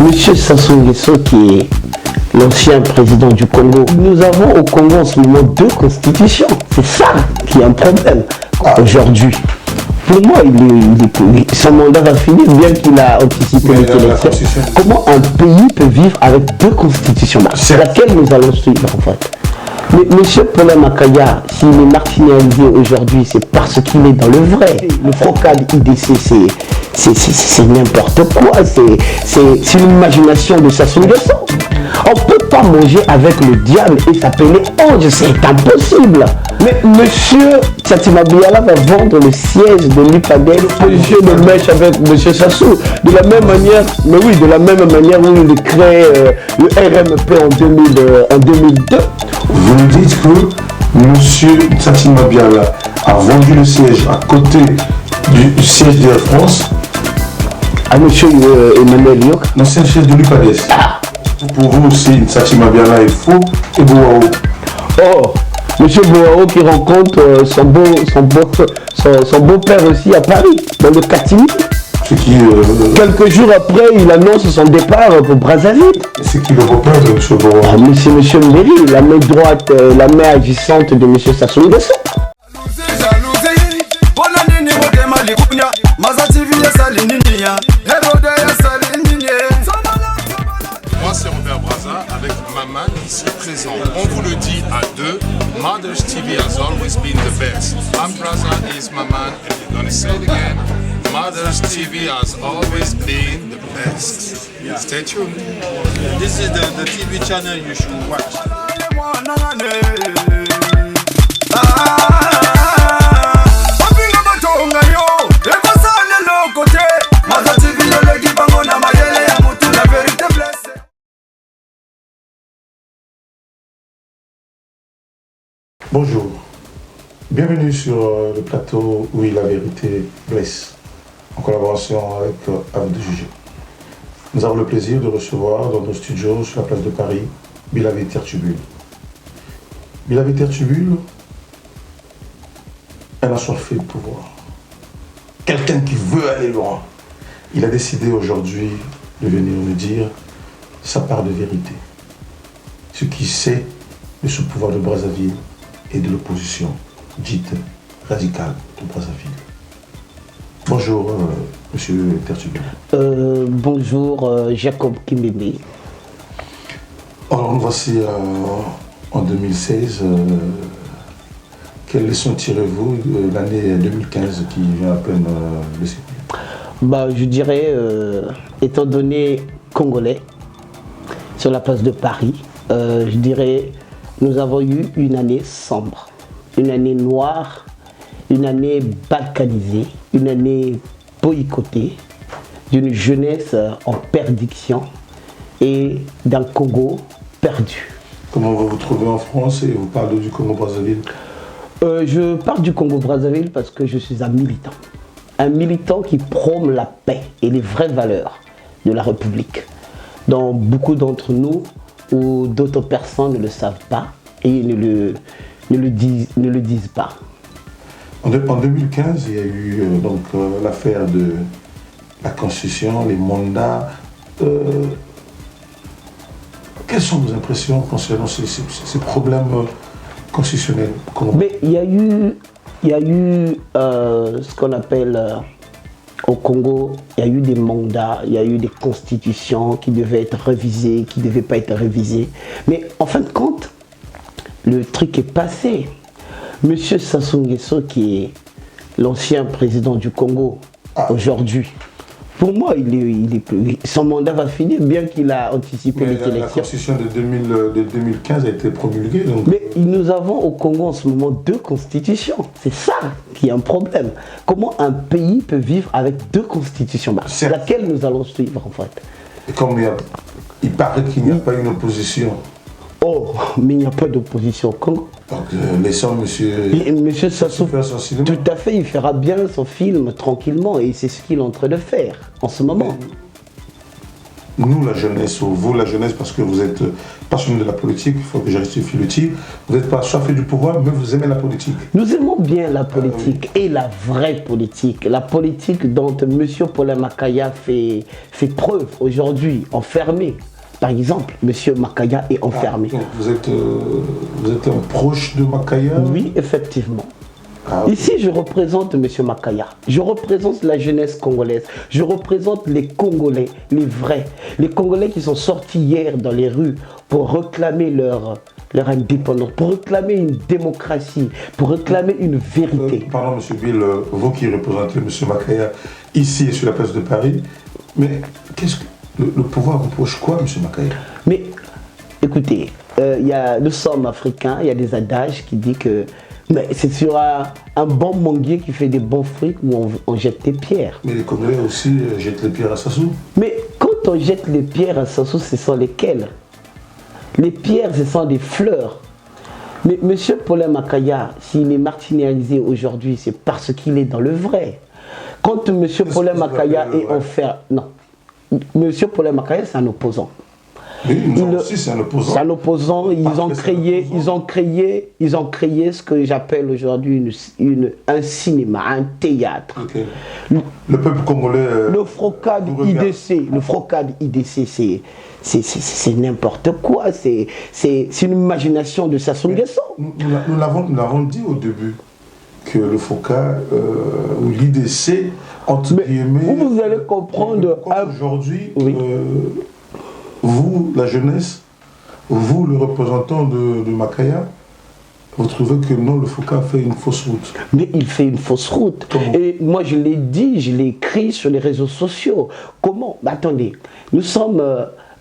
Monsieur Sassou Nguesso, qui est l'ancien président du Congo, nous avons au Congo en ce moment deux constitutions. C'est ça qui est un problème aujourd'hui. Pour moi, son mandat va finir, bien qu'il a anticipé les élections. Comment un pays peut vivre avec deux constitutions? C'est laquelle nous allons suivre en fait. Mais monsieur Paulin Makaya, s'il est marginalisé aujourd'hui, c'est parce qu'il est dans le vrai. Le FOCAD IDC, c'est n'importe quoi. C'est l'imagination de Sassou Nguesso. On ne peut pas manger avec le diable et s'appeler ange, c'est impossible. Mais monsieur Tchatima Biala va vendre le siège de l'UPADEL, position de mèche avec monsieur Sassou. De la même manière, mais oui, de la même manière où il crée le RMP en 2002. Vous nous dites que monsieur Tchatima Biala a vendu le siège à côté du siège de la France à monsieur Emmanuel Yok, l'ancien chef de l'UPADES. Pour vous aussi, Tchatima Biala est faux et Boao. Oh, monsieur Boao qui rencontre son beau-père aussi à Paris, dans le Katini. Quelques jours après, il annonce son départ pour Brazzaville. C'est qui le beau-père de monsieur Boao? Monsieur Mbéry, la main droite, la main agissante de monsieur Sassou Nguesso. Moi c'est Robert Brazza avec Maman ici présent. On vous le dit à deux, Mother's TV has always been the best. I'm Brazza, is Maman, and we're gonna say it again. Mother's TV has always been the best. Stay tuned. This is the TV channel you should watch. Bonjour, bienvenue sur le plateau Oui la vérité blesse, en collaboration avec Abdou Jugé. Nous avons le plaisir de recevoir dans nos studios sur la place de Paris Bilavé Tertubule. Bilavé Tertubule, un assoiffé de pouvoir, quelqu'un qui veut aller loin. Il a décidé aujourd'hui de venir nous dire sa part de vérité, ce qu'il sait de ce pouvoir de Brazzaville et de l'opposition dite radicale de Brazzaville. Bonjour, monsieur Tertubule. Bonjour, Jacob Kimbembe. Alors, nous voici en 2016. Quelles leçons tirez-vous de l'année 2015 qui vient à peine de s'écouler? Je dirais, étant donné congolais, sur la place de Paris, je dirais, nous avons eu une année sombre, une année noire, une année balkanisée, une année boycottée, d'une jeunesse en perdition et d'un Congo perdu. Comment vous vous trouvez en France et vous parlez du Congo-Brazzaville? Je parle du Congo-Brazzaville parce que je suis un militant qui prône la paix et les vraies valeurs de la République. Dans beaucoup d'entre nous, ou d'autres personnes ne le savent pas et ne le disent pas. En 2015, il y a eu l'affaire de la Constitution, les mandats. Quelles sont vos impressions concernant ces problèmes constitutionnels? Mais il y a eu ce qu'on appelle au Congo, il y a eu des mandats, il y a eu des constitutions qui devaient être révisées, qui ne devaient pas être révisées. Mais en fin de compte, le truc est passé. Monsieur Sassou Nguesso, qui est l'ancien président du Congo aujourd'hui, pour moi, son mandat va finir, bien qu'il a anticipé les élections. La constitution de 2015 a été promulguée. Donc... Mais nous avons au Congo en ce moment deux constitutions. C'est ça qui est un problème. Comment un pays peut vivre avec deux constitutions? C'est laquelle nous allons suivre en fait. Et comme il paraît qu'il n'y a pas une opposition. Oh, mais il n'y a pas d'opposition au Congo. Donc laissons monsieur Sassou faire son cinéma. Tout à fait, il fera bien son film tranquillement et c'est ce qu'il est en train de faire en ce moment. nous, la jeunesse, ou vous, la jeunesse, parce que vous êtes passionné de la politique, il faut que je rectifie le tir, vous n'êtes pas assoiffé du pouvoir, mais vous aimez la politique. Nous aimons bien la politique et la vraie politique. La politique dont M. Paulin Makaya fait preuve aujourd'hui, enfermé. Par exemple, M. Makaya est enfermé. Donc vous êtes un proche de Makaya? Oui, effectivement. Ah, Ici, je représente M. Makaya. Je représente la jeunesse congolaise. Je représente les Congolais, les vrais. Les Congolais qui sont sortis hier dans les rues pour réclamer leur indépendance, pour réclamer une démocratie, pour réclamer une vérité. Pardon, M. Bill, vous qui représentez M. Makaya ici et sur la place de Paris, mais qu'est-ce que le pouvoir reproche quoi, M. Makaya? Mais écoutez, nous sommes africains, il y a des adages qui disent que c'est sur un bon manguier qui fait des bons fruits où on jette des pierres. Mais les Congolais aussi jettent les pierres à Sassou. Mais quand on jette les pierres à Sassou, ce sont lesquelles? Les pierres, ce sont des fleurs. Mais M. Paulin Makaya, s'il est marginalisé aujourd'hui, c'est parce qu'il est dans le vrai. Quand M. Paulin Makaya est enfermé... Non. M. Paulin Makaya, c'est un opposant. Oui, nous aussi, c'est un opposant. C'est un opposant. Ils ont créé ce que j'appelle aujourd'hui un cinéma, un théâtre. Okay. Le peuple congolais. Le Frocade IDC, c'est n'importe quoi. C'est une imagination de Sassou Nguesso. Nous l'avons dit au début que le Frocade ou l'IDC, entre guillemets. Vous allez comprendre. Aujourd'hui. Oui. Vous, la jeunesse, vous, le représentant de Makaya, vous trouvez que non, le Fouca fait une fausse route? Mais il fait une fausse route. Comment? Et moi, je l'ai dit, je l'ai écrit sur les réseaux sociaux. Comment? Attendez, nous sommes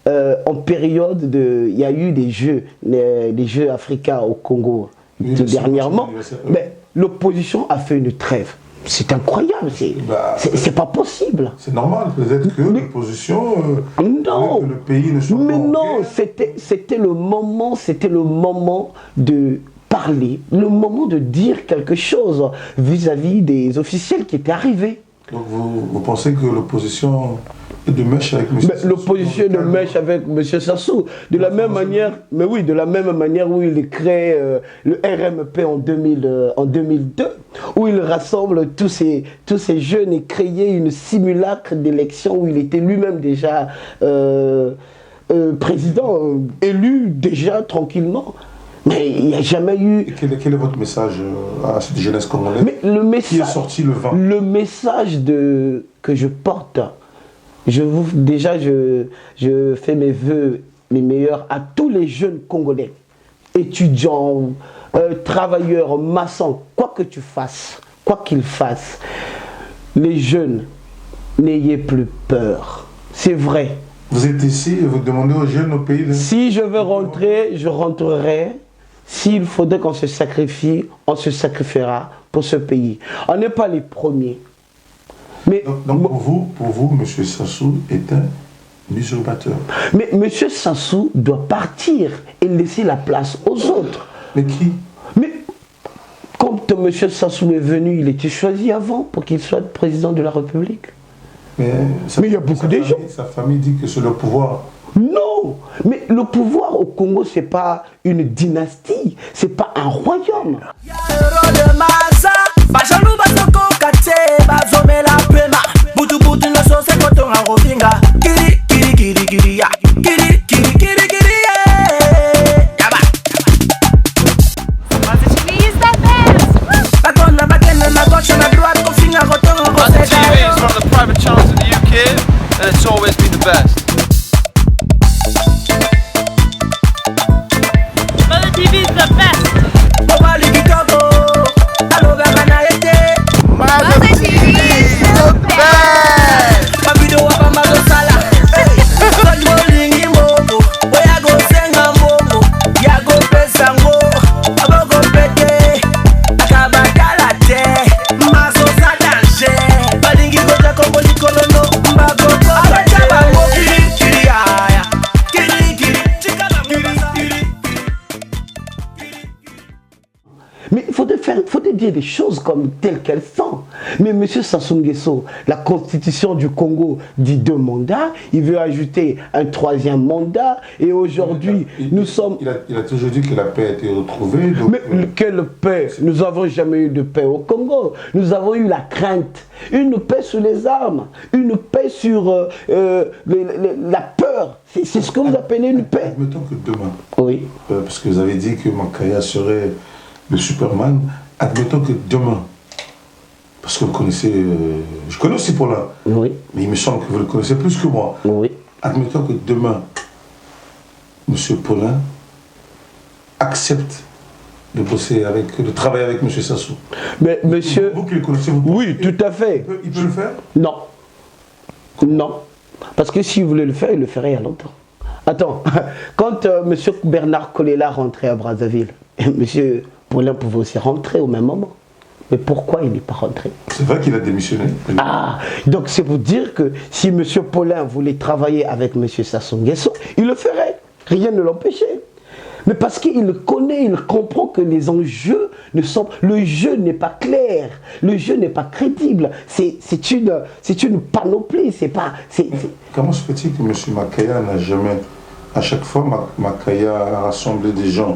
en période de... Il y a eu des jeux africains au Congo dernièrement. Mais l'opposition a fait une trêve. C'est incroyable, c'est pas possible. C'est normal, peut-être que l'opposition, non, que le pays ne soit pas... Mais non, c'était le moment de parler, le moment de dire quelque chose vis-à-vis des officiels qui étaient arrivés. Donc vous pensez que l'opposition est de mèche avec M. Sassou? L'opposition est de mèche avec M. Sassou. De la même manière, mais oui, de la même manière où il crée le RMP en 2002, où il rassemble tous ces jeunes et créait une simulacre d'élection où il était lui-même déjà président, élu déjà tranquillement. Mais il n'y a jamais eu... Quel est votre message à cette jeunesse congolaise? Mais le message, qui est sorti le 20? Le message que je porte, je fais mes vœux les meilleurs à tous les jeunes Congolais, étudiants, travailleurs, maçons, quoi que tu fasses, quoi qu'ils fassent, les jeunes, n'ayez plus peur. C'est vrai. Vous êtes ici et vous demandez aux jeunes au pays de... Si je veux rentrer, je rentrerai. S'il faudrait qu'on se sacrifie, on se sacrifiera pour ce pays. On n'est pas les premiers. Mais donc pour vous, M. Sassou est un usurpateur. Mais M. Sassou doit partir et laisser la place aux autres. Mais qui? Mais quand M. Sassou est venu, il était choisi avant pour qu'il soit président de la République. Mais il y a beaucoup de gens. Sa famille dit que c'est le pouvoir. Non, mais le pouvoir au Congo, c'est pas une dynastie, c'est pas un royaume. It's always been the best. Mother TV is the best. Mother TV is the best. dire des choses comme telles qu'elles sont. Mais M. Sassou Nguesso, la constitution du Congo dit 2 mandats, il veut ajouter un 3e mandat, et aujourd'hui, nous sommes... Il a toujours dit que la paix a été retrouvée. Donc, mais quelle paix? Nous n'avons jamais eu de paix au Congo. Nous avons eu la crainte, une paix sur les armes, une paix sur la peur. C'est ce que vous appelez une paix. Admettons que demain, oui. Parce que vous avez dit que Makaya serait le Superman, admettons que demain, parce que vous connaissez, je connais aussi Paulin, oui. Mais il me semble que vous le connaissez plus que moi. Oui. Admettons que demain, M. Paulin accepte de bosser de travailler avec M. Sassou. Mais monsieur... Vous qui le connaissez, vous oui, tout à fait. Il peut le faire? Non. Non. Parce que s'il voulait le faire, il le ferait il y a longtemps. Attends, quand M. Bernard Kolela rentrait à Brazzaville, M. Paulin pouvait aussi rentrer au même moment. Mais pourquoi il n'est pas rentré? C'est vrai qu'il a démissionné. Ah, donc c'est pour dire que si M. Paulin voulait travailler avec M. Sassou Nguesso, il le ferait. Rien ne l'empêchait. Mais parce qu'il connaît, il comprend que les enjeux ne sont... Le jeu n'est pas clair, le jeu n'est pas crédible. C'est une panoplie, c'est pas... Comment se fait-il que M. Makaya n'a jamais... À chaque fois, Makaya a rassemblé des gens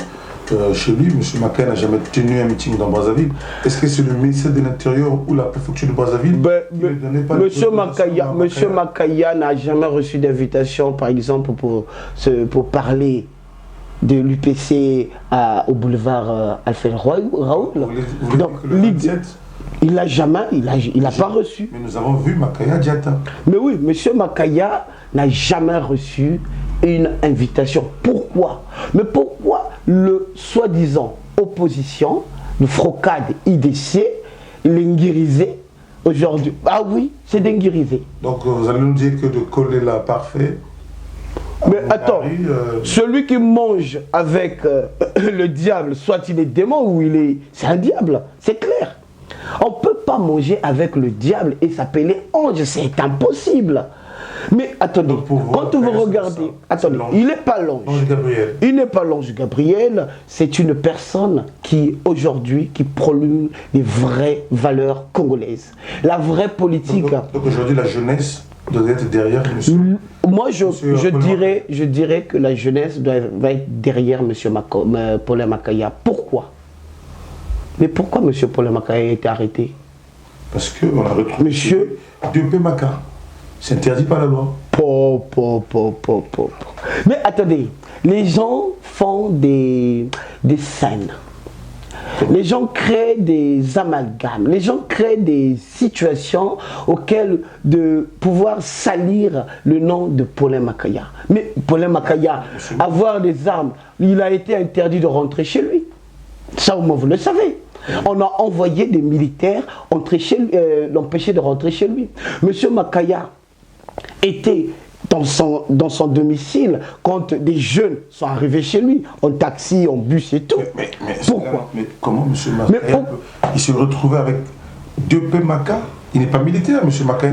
chez lui. M. Makaya n'a jamais tenu un meeting dans Brazzaville. Est-ce que c'est le ministère de l'Intérieur ou la préfecture de Brazzaville M. Makaya n'a jamais reçu d'invitation, par exemple, pour parler de l'UPC au boulevard Alfred Raoul. Donc, il n'a jamais, il n'a pas reçu. Mais nous avons vu Makaya Diatta. Mais oui, M. Makaya n'a jamais reçu une invitation. Pourquoi? Mais pourquoi le soi-disant opposition, le Frocade IDC, l'Inguirisé, aujourd'hui? Ah oui, c'est d'Inguirisé. Donc vous allez nous dire que de Kolela parfait. Mais attends, celui qui mange avec le diable, soit il est démon ou c'est un diable, c'est clair. On ne peut pas manger avec le diable et s'appeler ange, c'est impossible. Mais attendez, quand vous regardez, attendez, il n'est pas l'ange. Il n'est pas l'ange Gabriel, c'est une personne qui aujourd'hui qui promulgue les vraies valeurs congolaises. La vraie politique. Donc aujourd'hui la jeunesse doit être derrière monsieur. Moi je dirais que la jeunesse va être derrière M. Paulin Makaya. Pourquoi? Mais pourquoi M. Paulin Makaya a été arrêté? Parce qu'on a retrouvé Monsieur Diopé Maka. C'est interdit par la loi. Mais attendez, les gens font des scènes. Les gens créent des amalgames. Les gens créent des situations auxquelles de pouvoir salir le nom de Paulin Makaya. Mais Paulin Makaya, avoir des armes, il a été interdit de rentrer chez lui. Ça au moins vous le savez. On a envoyé des militaires l'empêcher de rentrer chez lui. Monsieur Makaya était dans son domicile quand des jeunes sont arrivés chez lui, en taxi, en bus et tout. Mais pourquoi? Mais comment M. Makaya il se retrouvait avec Diopé Maka? Il n'est pas militaire, M. Makaya.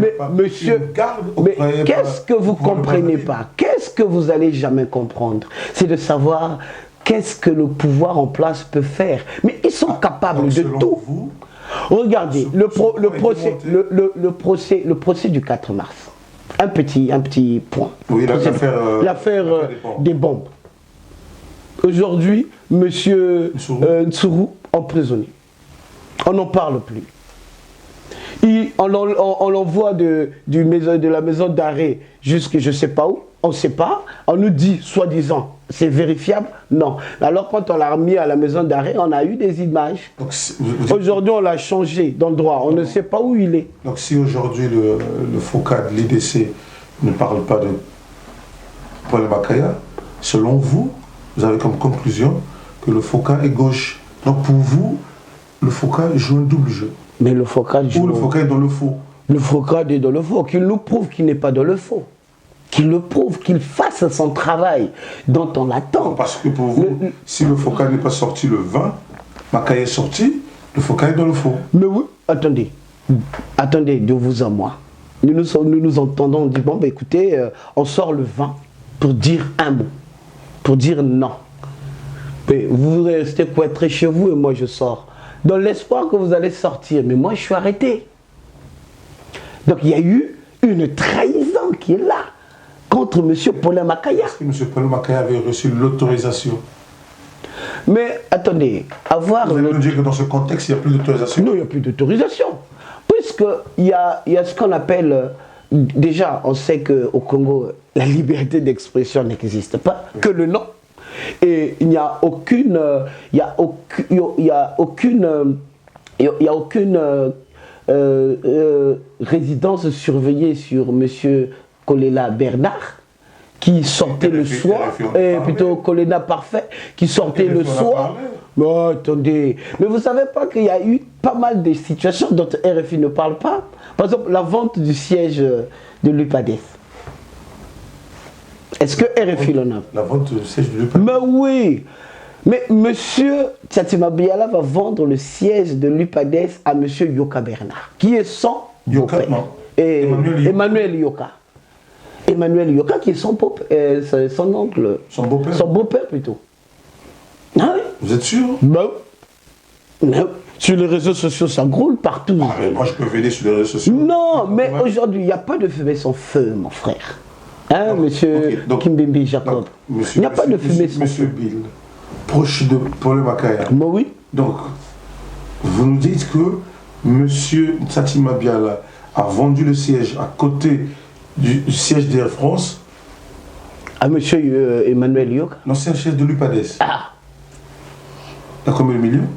Mais qu'est-ce que vous ne comprenez pas? Qu'est-ce que vous n'allez jamais comprendre? C'est de savoir qu'est-ce que le pouvoir en place peut faire. Mais ils sont capables de tout. Regardez, le procès du 4 mars. Un petit point. Oui, l'affaire des bombes. Aujourd'hui, M. Ntsuru emprisonné. On n'en parle plus. On l'envoie de la maison d'arrêt jusqu'à je ne sais pas où. On ne sait pas. On nous dit, soi-disant, c'est vérifiable. Non. Alors quand on l'a remis à la maison d'arrêt, on a eu des images. Aujourd'hui, on l'a changé d'endroit. On ne sait pas où il est. Donc si aujourd'hui le FOCAD, l'IDC ne parle pas de Paulin Makaya, selon vous, vous avez comme conclusion que le FOCAD est gauche. Donc pour vous, le FOCAD joue un double jeu. Mais le FOCAD joue... Ou le FOCAD est dans le faux. Le FOCAD est dans le faux. Qu'il nous prouve qu'il n'est pas dans le faux. Qu'il le prouve, qu'il fasse son travail dont on l'attend. Parce que pour vous, si le FOCAD n'est pas sorti le 20, Makaya est sorti, le FOCAD est dans le faux. Mais oui, attendez, de vous à moi. Nous nous entendons, on dit, bon, bah, écoutez, on sort le 20 pour dire un mot, pour dire non. Mais vous restez coîtrés chez vous et moi je sors. dans l'espoir que vous allez sortir. Mais moi, je suis arrêté. Donc, il y a eu une trahison qui est là contre M. Paulin Makaya. Est-ce que M. Paulin Makaya avait reçu l'autorisation? Mais attendez, avoir... Vous allez nous dire que dans ce contexte, il n'y a plus d'autorisation? Non, il n'y a plus d'autorisation. Puisqu'il y a ce qu'on appelle... Déjà, on sait qu'au Congo, la liberté d'expression n'existe pas, que le nom. Et il n'y a aucune... résidence surveillée sur M. Kolela Bernard, qui sortait le soir, plutôt Kolela Parfait, qui sortait le soir. Oh, attendez, mais vous ne savez pas qu'il y a eu pas mal de situations dont RFI ne parle pas. Par exemple, la vente du siège de l'UPADES. Est-ce que RFI l'en a? La vente du siège de l'UPADES? Mais oui. Mais M. Tchatima Biala va vendre le siège de l'UPADES à M. Yoka Bernard, qui est son beau-père. Et Emmanuel Yoka. Emmanuel Yoka, qui est son oncle. Son beau-père? Son beau-père plutôt. Ah oui. Vous êtes sûr? Non. Non. Sur les réseaux sociaux, ça roule partout. Ah, mais moi, je peux venir sur les réseaux sociaux. Non, mais aujourd'hui, il n'y a pas de fumée sans feu, mon frère. Hein, monsieur Kimbimbi Jacob? Il n'y a pas de fumée sans feu. Monsieur Bill, proche de Paulin Makaya. Bah oui. Donc, vous nous dites que monsieur Tchatima Biala a vendu le siège à côté du siège d'Air France. À monsieur Emmanuel Yoka? L'ancien chef de l'UPADES. Ah. À combien de millions?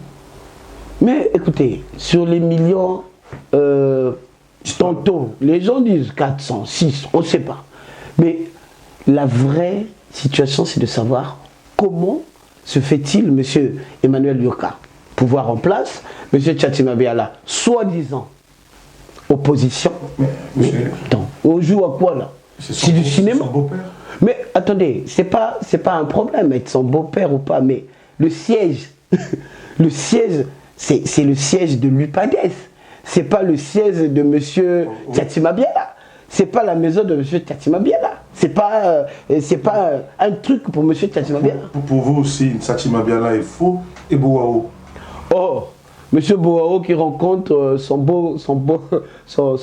Mais écoutez, sur les millions, tantôt, les gens disent 400, 600, on ne sait pas. Mais la vraie situation, c'est de savoir comment se fait-il, monsieur Emmanuel Yoka, pouvoir en place, monsieur Tchatima Biala, soi-disant opposition. Mais attends, on joue à quoi là? C'est du cinéma. Son beau-père. Mais attendez, c'est pas un problème être son beau-père ou pas, mais le siège, le siège, c'est le siège de l'UPADES. C'est pas le siège de monsieur Tchatima Biala. C'est pas la maison de monsieur Tchatima Biala. C'est pas un truc pour monsieur Tchatima Biala. Pour vous aussi, Tchatima Biala est faux et Bouao. Oh, monsieur Bouao qui rencontre son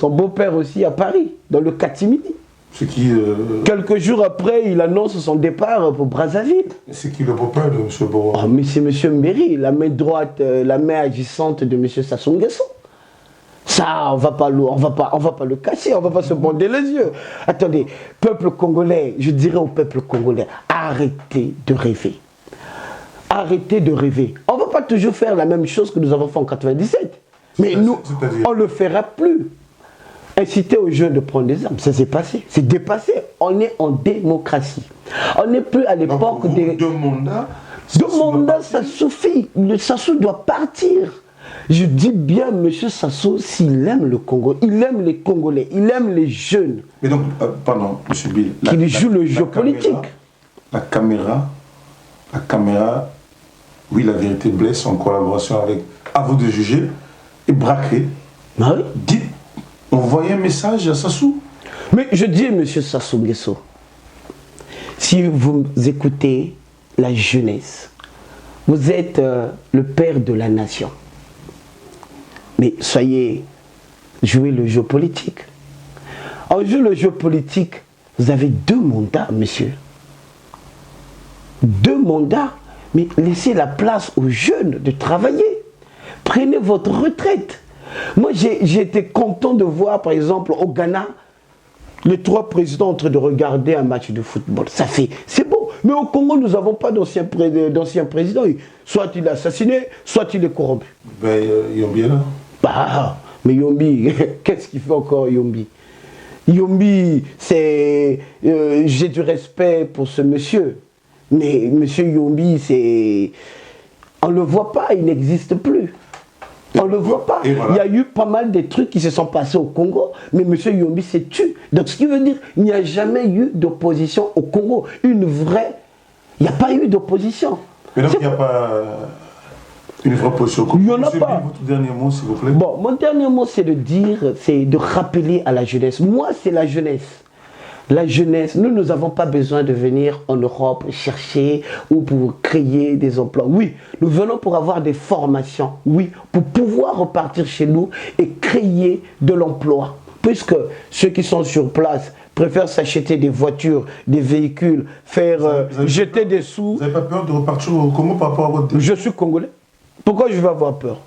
beau-père aussi à Paris, dans le catimini. Ce qui, quelques jours après, il annonce son départ pour Brazzaville. C'est qui le beau-père de M. Bouao? Oh, mais c'est M. Mbéry, la main droite, la main agissante de M. Sassou Nguesso. Ça, on va pas le cacher, on va pas se bander les yeux. Attendez, peuple congolais, je dirais au peuple congolais, arrêtez de rêver. Arrêtez de rêver. On va pas toujours faire la même chose que nous avons fait en 97. Mais nous, on ne le fera plus. Inciter aux jeunes de prendre des armes, ça s'est passé, c'est dépassé. On est en démocratie. On n'est plus à l'époque des... Deux mandats, ça suffit. Le Sassou doit partir. Je dis bien, M. Sassou, s'il aime le Congo, il aime les Congolais, il aime les jeunes. Mais donc, pardon, M. Bill. Qui joue le jeu politique. La caméra, oui, la vérité blesse en collaboration avec, à vous de juger, et braqué. Ah oui. Dites, envoyez un message à Sassou. Mais je dis, M. Sassou Nguesso, si vous écoutez la jeunesse, vous êtes le père de la nation. Mais soyez, jouez le jeu politique. En jouant le jeu politique, vous avez 2 mandats, monsieur. 2 mandats. Mais laissez la place aux jeunes de travailler. Prenez votre retraite. Moi, j'ai été content de voir, par exemple, au Ghana, les 3 présidents en train de regarder un match de football. Ça fait, c'est beau. Mais au Congo, nous n'avons pas d'ancien président. Soit il est assassiné, soit il est corrompu. Ben, Yombi est là. Bah, mais Yombi, qu'est-ce qu'il fait encore, Yombi? Yombi, c'est... j'ai du respect pour ce monsieur. Mais monsieur Yombi, c'est... On ne le voit pas, il n'existe plus. On ne le voit pas. Voilà. Il y a eu pas mal de trucs qui se sont passés au Congo, mais M. Yombi s'est tué. Donc ce qui veut dire qu'il n'y a jamais eu d'opposition au Congo. Une vraie... Il n'y a pas eu d'opposition. Mais donc il n'y a pas une vraie opposition au Congo. Il n'y en a pas. Votre dernier mot, s'il vous plaît. Bon, mon dernier mot, c'est de dire, c'est de rappeler à la jeunesse. Moi, c'est la jeunesse. La jeunesse, nous n'avons pas besoin de venir en Europe chercher ou pour créer des emplois. Oui, nous venons pour avoir des formations. Oui, pour pouvoir repartir chez nous et créer de l'emploi. Puisque ceux qui sont sur place préfèrent s'acheter des voitures, des véhicules, jeter des sous. Vous n'avez pas peur de repartir au Congo par rapport à votre... Je suis congolais. Pourquoi je vais avoir peur?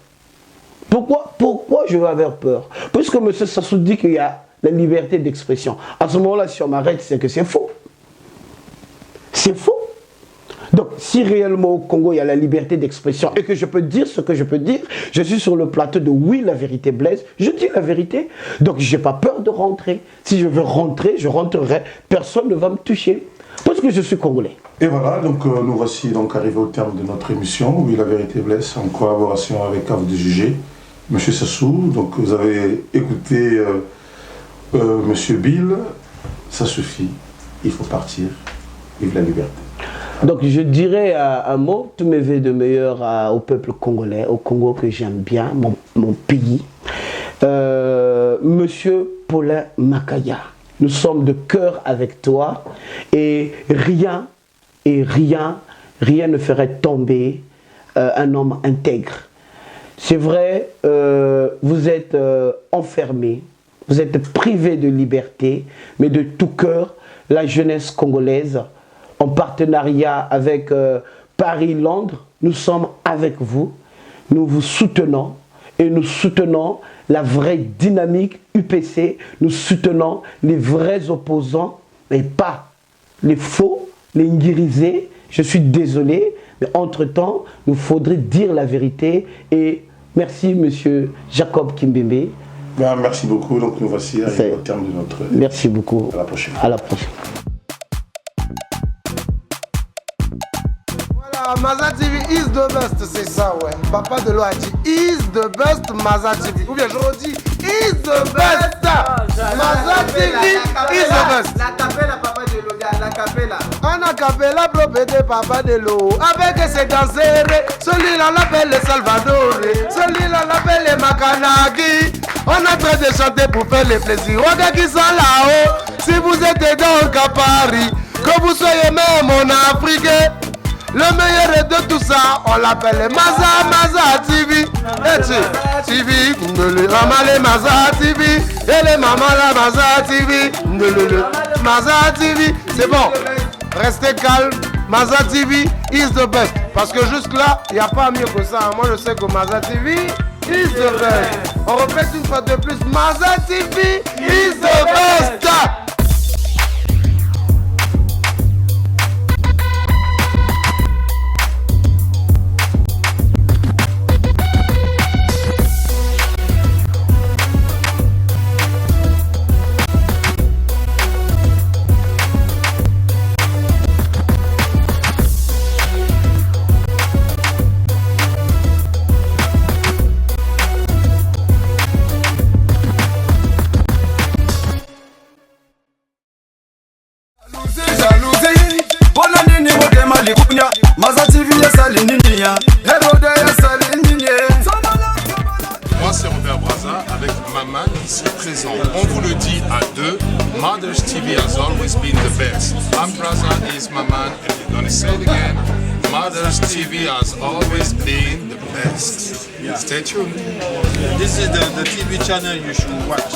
Pourquoi je vais avoir peur? Puisque M. Sassou dit qu'il y a la liberté d'expression. À ce moment-là, si on m'arrête, c'est que c'est faux. C'est faux. Donc, si réellement au Congo, il y a la liberté d'expression et que je peux dire ce que je peux dire, je suis sur le plateau de oui, la vérité blesse, je dis la vérité. Donc, je n'ai pas peur de rentrer. Si je veux rentrer, je rentrerai. Personne ne va me toucher. Parce que je suis congolais. Et voilà, donc nous voici donc arrivés au terme de notre émission. Oui, la vérité blesse, en collaboration avec À vous de juger. Monsieur Sassou, donc vous avez écouté Monsieur Bill, ça suffit, il faut partir, vive la liberté. Donc je dirais un mot, tous mes vœux de meilleur au peuple congolais, au Congo que j'aime bien, mon pays. Monsieur Paulin Makaya, nous sommes de cœur avec toi et rien ne ferait tomber un homme intègre. C'est vrai, vous êtes enfermé, vous êtes privé de liberté, mais de tout cœur, la jeunesse congolaise, en partenariat avec Paris-Londres, nous sommes avec vous, nous vous soutenons et nous soutenons la vraie dynamique UPC, nous soutenons les vrais opposants, mais pas les faux, les nguirisés. Je suis désolé, mais entre-temps, nous faudrait dire la vérité et merci Monsieur Jacob Kimbembe. Ben, merci beaucoup, donc nous voici arrivés au terme de notre... Merci beaucoup. À la prochaine. À la prochaine. Voilà, Maza TV is the best, c'est ça, ouais. Papa de l'eau a dit is the best Maza TV. Ou bien je redis is the best. Maza TV is the best. La capella, papa de l'eau, la capella. En acapella, propriété papa de l'eau. Avec ses danseurs, celui-là l'appelle le Salvador. Celui-là l'appelle le Makanagi. On est en train de chanter pour faire le plaisir. Regarde qui sont là-haut. Si vous êtes donc à Paris, que vous soyez même en Afrique, le meilleur de tout ça, on l'appelle Maza TV. Et TV, le Ramale Maza TV. Et les mamans la Maza TV. Maza TV, c'est bon. Restez calme. Maza TV is the best. Parce que jusque là, il n'y a pas mieux que ça. Moi je sais que Maza TV is the best. On répète une fois de plus, Maza TV is the best. Moi c'est Robert Braza avec Maman ici présent. On vous le dit à deux, Mother's TV has always been the best. I'm Braza, is Maman, and we're gonna say it again. Mother's TV has always been the best. Stay tuned. This is the TV channel you should watch.